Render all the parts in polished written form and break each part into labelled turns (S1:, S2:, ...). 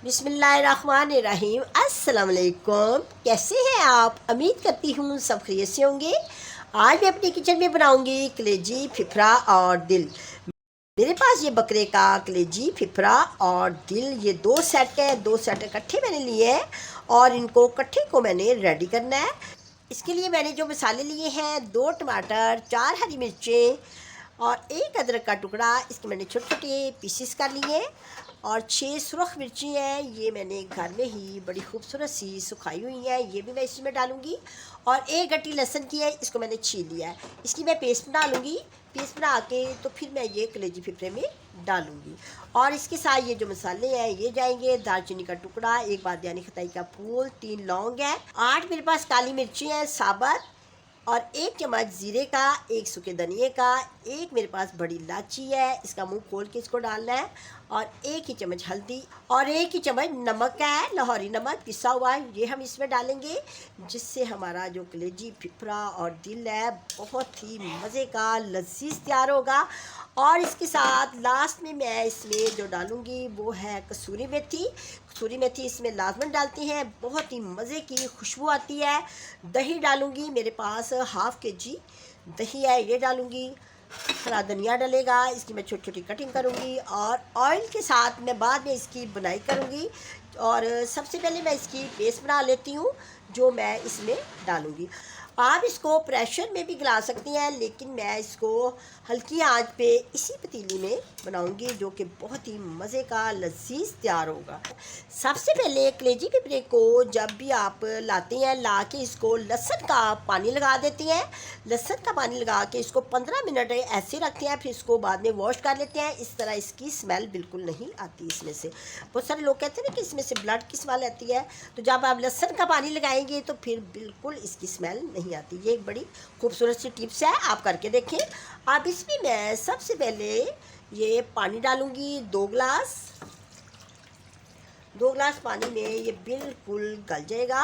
S1: बिस्मिल्लाहिर्रहमानिर्रहीम। अस्सलाम वालेकुम। कैसे हैं आप? उम्मीद करती हूँ सब खैरियत से होंगे। आज मैं अपने किचन में बनाऊंगी कलेजी, फिफरा और दिल। मेरे पास ये बकरे का कलेजी, फिफरा और दिल, ये दो सेट है। दो सेट इकट्ठे मैंने लिए हैं और इनको इकट्ठे को मैंने रेडी करना है। इसके लिए मैंने जो मसाले लिए हैं, 2 टमाटर, 4 हरी मिर्चें और 1 अदरक का टुकड़ा, इसके मैंने छोटे छोटे पीसेस कर लिए। और 6 सुरख मिर्ची हैं, ये मैंने घर में ही बड़ी खूबसूरत सी सुखाई हुई है, ये भी मैं इसमें डालूँगी। और 1 गट्टी लहसुन की है, इसको मैंने छील लिया है, इसकी मैं पेस्ट बना लूँगी। पेस्ट बना के तो फिर मैं ये कलेजी फिफरे में डालूँगी। और इसके साथ ये जो मसाले हैं ये जाएंगे, दालचीनी का टुकड़ा, 1 बादियानी खताई का फूल, 3 लौंग है, 8 मेरे पास काली मिर्ची हैं साबुत, और 1 चम्मच ज़ीरे का, 1 सूखे धनिए का, 1 मेरे पास बड़ी इलायची है, इसका मुंह खोल के इसको डालना है, और 1 ही चम्मच हल्दी और 1 ही चम्मच नमक का है, लाहौरी नमक पिसा हुआ है, ये हम इसमें डालेंगे, जिससे हमारा जो कलेजी, फिफरा और दिल है बहुत ही मज़े का लजीज तैयार होगा। और इसके साथ लास्ट में मैं इसमें जो डालूँगी वो है कसूरी मेथी। कसूरी मेथी इसमें लाजमन डालती हैं, बहुत ही मज़े की खुशबू आती है। दही डालूँगी, मेरे पास हाफ़ केजी दही है, ये डालूँगी। हरा धनिया डलेगा, इसकी मैं छोटी छोटी कटिंग करूँगी। और ऑयल के साथ मैं बाद में इसकी बुनाई करूँगी। और सबसे पहले मैं इसकी पेस्ट बना लेती हूँ जो मैं इसमें डालूँगी। आप इसको प्रेशर में भी गला सकती हैं, लेकिन मैं इसको हल्की आंच पे इसी पतीली में बनाऊंगी, जो कि बहुत ही मज़े का लजीज तैयार होगा। सबसे पहले कलेजी फिफरे को जब भी आप लाते हैं, ला के इसको लहसुन का पानी लगा देते हैं। लहसुन का पानी लगा के इसको 15 मिनट ऐसे रखते हैं, फिर इसको बाद में वॉश कर लेते हैं। इस तरह इसकी स्मेल बिल्कुल नहीं आती इसमें से। बहुत सारे लोग कहते हैं ना कि इसमें से ब्लड की स्मेल आती है, तो जब आप लहसुन का पानी लगाएंगे तो फिर बिल्कुल इसकी स्मेल नहीं आती। ये एक बड़ी खूबसूरत सी टिप्स है, आप करके देखें। अब इसमें मैं सबसे पहले ये पानी डालूंगी, 2 गिलास। 2 गिलास पानी में ये बिल्कुल गल जाएगा।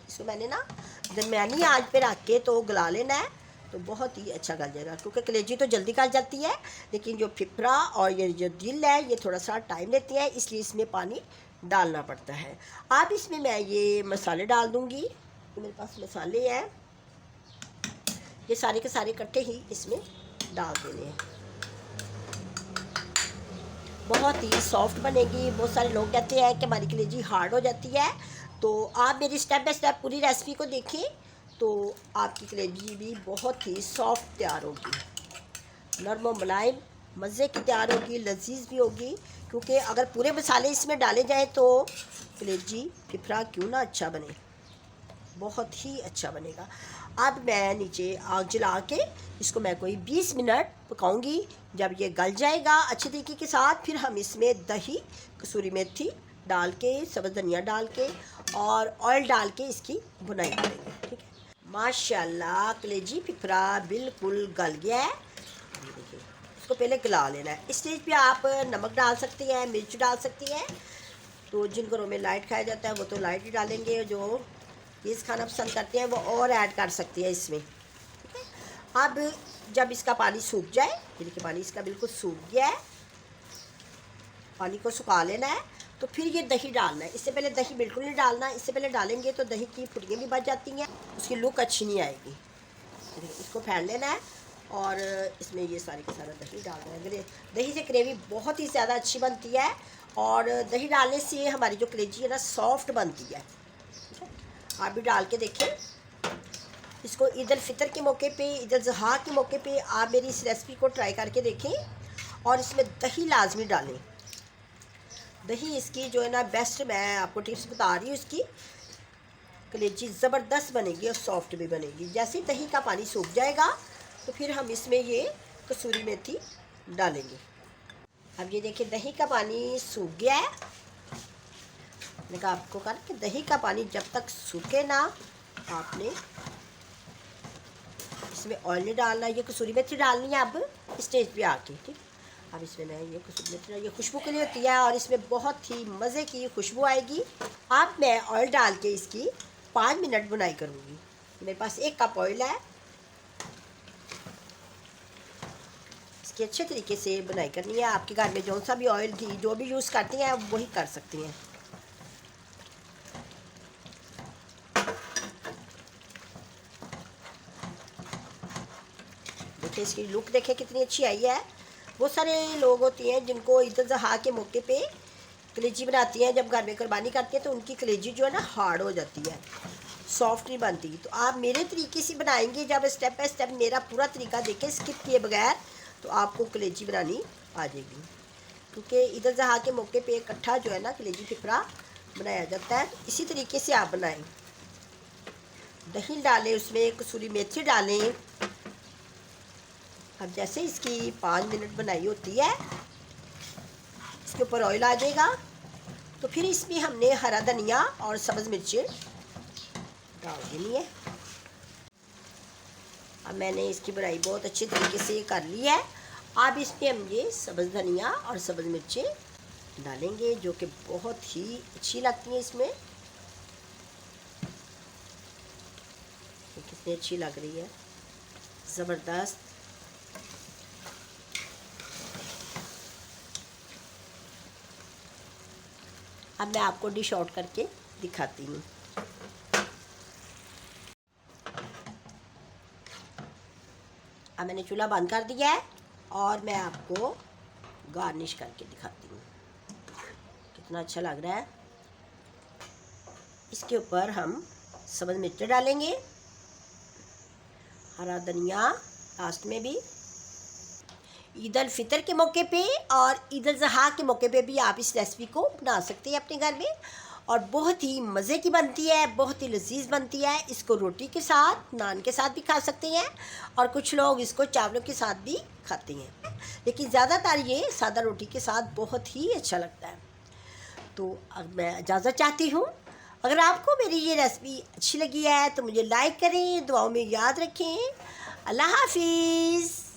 S1: इसको मैंने ना दरमियानी आंच पे रख के तो गला लेना है, तो बहुत ही अच्छा गल जाएगा, क्योंकि कलेजी तो जल्दी गल जाती है, लेकिन जो फिफरा और ये जो दिल है ये थोड़ा सा टाइम लेती है, इसलिए इसमें पानी डालना पड़ता है। अब इसमें मैं ये मसाले डाल दूँगी। तो मेरे पास मसाले हैं, ये सारे के सारे इकट्ठे ही इसमें डाल देने हैं। बहुत ही सॉफ्ट बनेगी। बहुत सारे लोग कहते हैं कि हमारी कलेजी हार्ड हो जाती है, तो आप मेरी स्टेप बाय स्टेप पूरी रेसिपी को देखें तो आपकी कलेजी भी बहुत ही सॉफ्ट तैयार होगी, नरम व मुलायम मज़े की तैयार होगी, लजीज भी होगी। क्योंकि अगर पूरे मसाले इसमें डाले जाएँ तो कलेजी फिफरा क्यों ना अच्छा बने, बहुत ही अच्छा बनेगा। अब मैं नीचे आग जला के इसको मैं कोई 20 मिनट पकाऊंगी। जब ये गल जाएगा अच्छे तरीके के साथ, फिर हम इसमें दही, कसूरी मेथी डाल के, सब्ज़ धनिया डाल के और ऑयल डाल के इसकी बुनाई करेंगे। ठीक है, माशाल्लाह कलेजी फिफरा बिल्कुल गल गया है। ये देखिए, इसको पहले गला लेना है। इस स्टेज पे आप नमक डाल सकती हैं, मिर्च डाल सकती हैं। तो जिन घरों में लाइट खाया जाता है वो तो लाइट ही डालेंगे, जो तेज़ खाना पसंद करते हैं वो और ऐड कर सकती है इसमें। ठीक है, अब जब इसका पानी सूख जाए, ये देखिए पानी इसका बिल्कुल सूख गया है, पानी को सुखा लेना है। तो फिर ये दही डालना है। इससे पहले दही बिल्कुल नहीं डालना, इससे पहले डालेंगे तो दही की फुटियाँ भी बच जाती हैं, उसकी लुक अच्छी नहीं आएगी। इसको फेंट लेना है और इसमें ये सारी का सारा दही डालना है। दही से ग्रेवी बहुत ही ज़्यादा अच्छी बनती है, और दही डालने से हमारी जो कलेजी है ना सॉफ्ट बनती है। आप भी डाल के देखें इसको। ईद उल फितर के मौके पे, ईद उल ज़ुहा के मौके पे आप मेरी इस रेसिपी को ट्राई करके देखें, और इसमें दही लाजमी डालें। दही इसकी जो है ना बेस्ट, मैं आपको टिप्स बता रही हूँ, इसकी कलेजी ज़बरदस्त बनेगी और सॉफ्ट भी बनेगी। जैसे ही दही का पानी सूख जाएगा तो फिर हम इसमें ये कसूरी मेथी डालेंगे। अब ये देखिए दही का पानी सूख गया है। मैंने कहा आपको कहा कि दही का पानी जब तक सूखे ना, आपने इसमें ऑयल नहीं डालना, ये कसूरी मेथी डालनी है अब स्टेज पे आके। ठीक, अब इसमें मैं ये कसूरी मेथी, ये खुशबू के लिए होती है और इसमें बहुत ही मज़े की खुशबू आएगी। अब मैं ऑयल डाल के इसकी 5 मिनट बुनाई करूँगी। मेरे पास 1 कप ऑयल है, इसकी अच्छे तरीके से बुनाई करनी है। आपके घर में जो सा भी ऑयल घी जो भी यूज़ करती हैं वही कर सकती हैं। देखिए इसकी लुक देखिए कितनी अच्छी आई है। बहुत सारे लोग होते हैं जिनको ईद उल ज़ुहा के मौके पे कलेजी बनाती हैं, जब घर में कुर्बानी करती हैं तो उनकी कलेजी जो है ना हार्ड हो जाती है, सॉफ्ट नहीं बनती। तो आप मेरे तरीके से बनाएंगे, जब स्टेप बाय स्टेप मेरा पूरा तरीका देखें स्किप किए बगैर, तो आपको कलेजी बनानी आ जाएगी। क्योंकि ईद उल ज़ुहा के मौके पे इकट्ठा जो है ना कलेजी फिफरा बनाया जाता है। तो इसी तरीके से आप बनाएं। दही डालें, उसमें कसूरी मेथी डालें। अब जैसे इसकी 5 मिनट बनाई होती है, इसके ऊपर ऑयल आ जाएगा, तो फिर इसमें हमने हरा धनिया और सब्ज़ मिर्चें डाल देनी है। अब मैंने इसकी बनाई बहुत अच्छे तरीके से कर ली है। अब इसमें हम ये सब्ज़ धनिया और सब्ज़ मिर्चें डालेंगे, जो कि बहुत ही अच्छी लगती हैं इसमें। ये कितनी अच्छी लग रही है, ज़बरदस्त। अब मैं आपको डिश आउट करके दिखाती हूँ। अब मैंने चूल्हा बंद कर दिया है और मैं आपको गार्निश करके दिखाती हूँ। कितना अच्छा लग रहा है। इसके ऊपर हम सब्ज़ मिर्च डालेंगे, हरा धनिया लास्ट में भी। ईद उल फितर के मौके पे और ईद उल ज़ुहा के मौके पे भी आप इस रेसिपी को बना सकते हैं अपने घर में, और बहुत ही मज़े की बनती है, बहुत ही लजीज बनती है। इसको रोटी के साथ, नान के साथ भी खा सकते हैं, और कुछ लोग इसको चावलों के साथ भी खाते हैं, लेकिन ज़्यादातर ये सादा रोटी के साथ बहुत ही अच्छा लगता है। तो अब मैं इजाज़त चाहती हूँ। अगर आपको मेरी ये रेसिपी अच्छी लगी है तो मुझे लाइक करें, दुआओं में याद रखें। अल्लाह हाफिज़।